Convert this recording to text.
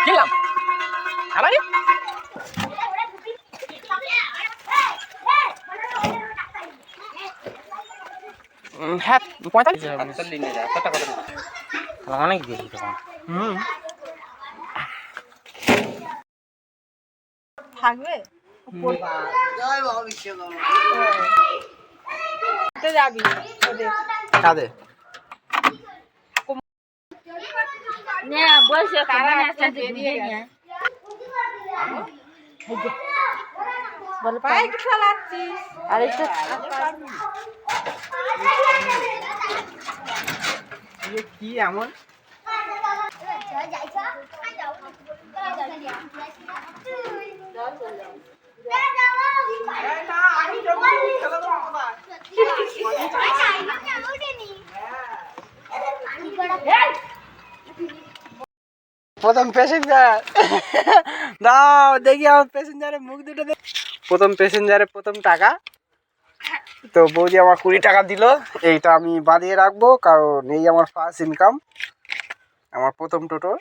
গেলাম আবারই হ্যাঁ 45 অনেক দিয়ে থাকবে যাবি কাদের বলছে কি এমন প্রথম প্যাসেঞ্জার দাও দেখি আমার প্যাসেঞ্জারের মুখ দুটো প্রথম প্যাসেঞ্জারের প্রথম টাকা তো বৌদি আমার 20 টাকা দিল এইটা আমি বাঁধিয়ে রাখবো কারণ এই আমার ফার্স্ট ইনকাম আমার প্রথম টোটো